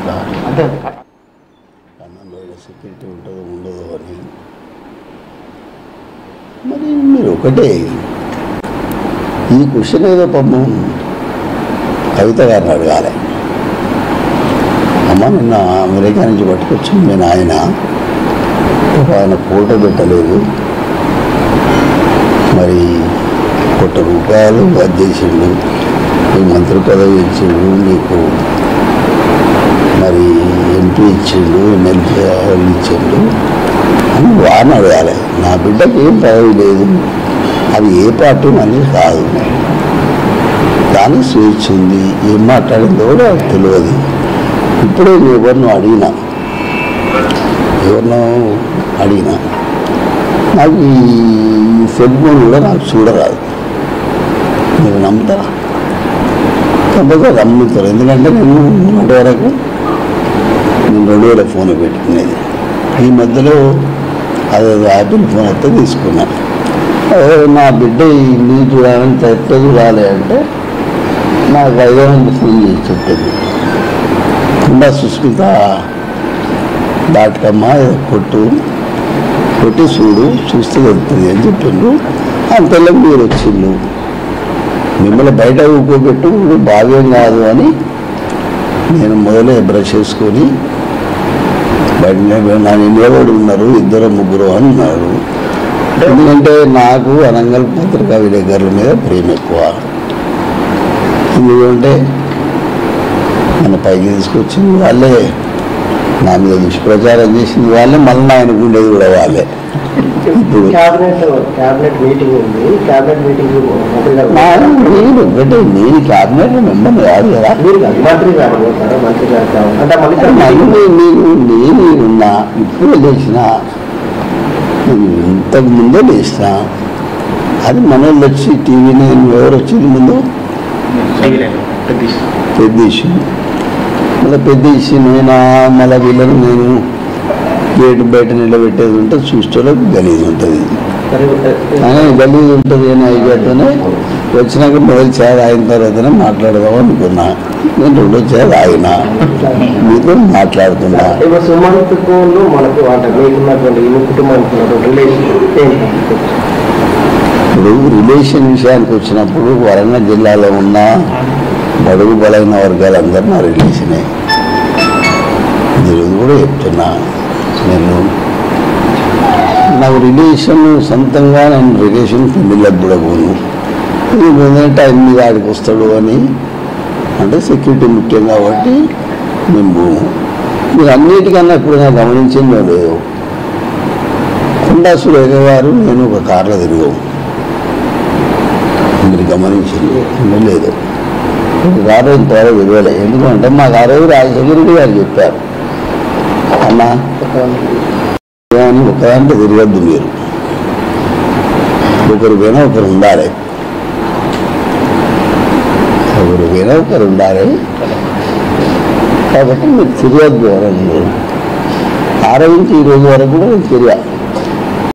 అట్లా అంటే కన్నంలో సెక్యూరిటీ ఉంటుందో ఉండదో అని. మరి మీరు ఒకటే ఈ క్వశ్చన్ ఏదో పాపం కవిత గారిని అడగాలి. అమ్మ నిన్న అమెరికా నుంచి పట్టుకొచ్చింది మీ నాయన, ఆయన ఫోటో పెట్టలేదు, మరి ₹1,00,00,000 అది చేసిండు, ఈ మంత్రి పదవి ఇచ్చిండు, నీకు మరి ఎంపీ ఇచ్చిండు, ఎమ్మెల్యే ఇచ్చిండు అని వారిని అడగాలి. నా బిడ్డకి ఏం పదవి లేదు, అది ఏ పార్టీ మనిషి కాదు, దానికి స్వేచ్ఛ ఉంది, ఏం మాట్లాడిందో కూడా తెలియదు. ఇప్పుడే ఎవరినో అడిగినా నాకు ఈ సెల్ ఫోన్ కూడా నాకు చూడరాదు. మీరు నమ్ముతారా? తప్పక నమ్ముతారు. ఎందుకంటే నేను వరకు నేను 2000 ఫోన్ పెట్టుకునేది. ఈ మధ్యలో అదే యాపిల్ ఫోన్ అయితే తీసుకున్నా. నా బిడ్డ ఇల్లు చూడాలని ఎట్లా చూడాలి అంటే నాకు 500 ఫోన్ చేసి చెప్పింది. కుండా సుస్మిత.com కొట్టి చూస్తే వెళ్తుంది అని చెప్పిండ్రు. అంతలో మీరు వచ్చిండు, మిమ్మల్ని బయట ఊకోబెట్టు భావ్యం కాదు అని నేను మొదలే బ్రష్ చేసుకొని బయట నా నిలబడి ఉన్నారు 2-3 అని ఉన్నారు. ఎందుకంటే నాకు వరంగల్ పత్రికా విలేకరుల మీద ప్రేమ ఎక్కువ. ఎందుకంటే నన్ను పైకి తీసుకొచ్చింది వాళ్ళే, నా మీద దుష్ప్రచారం చేసింది వాళ్ళే, మళ్ళీ ఆయనకు ఉండేది కూడా వాళ్ళే. ఇప్పుడు నేను క్యాబినెట్ మెంబర్ కాదు కదా, నేనున్నా, ఇప్పుడు లేచిన, ఇంతకు ముందే లేచిన. అది మనోళ్ళు వచ్చి టీవీని ఎవరు వచ్చింది ముందు పెద్ద ఇష్యూ, మళ్ళీ పెద్ద ఇష్యూ నేనా, మళ్ళీ వీళ్ళని నేను గేటు బయట నిలబెట్టేది ఉంటుంది, చూసేటోళ్ళకి గలీజ్ ఉంటుంది, గలీజ్ ఉంటుంది అని అయిపోతేనే వచ్చినాక మొదటి చేయాలి. అయిన తర్వాతనే మాట్లాడదాం అనుకున్నా. నేను 2వ చేయాలి ఆయన మీతో మాట్లాడుతున్నా. ఇప్పుడు రిలేషన్ విషయానికి వచ్చినప్పుడు వరంగల్ జిల్లాలో ఉన్న బడుగు బలైన వర్గాలందరూ నా రిలేషనే. ఈరోజు కూడా చెప్తున్నా, నేను నాకు రిలేషన్ సొంతంగా నేను రిలేషన్ పెళ్ళిళ్ళకు కూడా పోను. ఇది టైం మీద ఆడికి వస్తాడు అని అంటే సెక్యూరిటీ ముఖ్యం కాబట్టి మేము పోము. మీరు అన్నిటికన్నా ఇప్పుడు నాకు గమనించిందో లేదు, కొండా సురేఖ గారు నేను ఒక కార్లో తిరిగాము, మీరు గమనించింది లేదు. కారు ఇంతవరకు విలువలే. ఎందుకంటే మాకు ఆ రోజు రాజశేఖరుడు గారు చెప్పారు, అన్నా అని ఒకదాంట్లో తిరగద్దు, మీరు ఒకరు పోయినా ఒకరు ఉండాలి, కాబట్టి మీరు తిరగద్దు. 6 నుంచి ఈ రోజు వరకు కూడా నేను తిరిగా.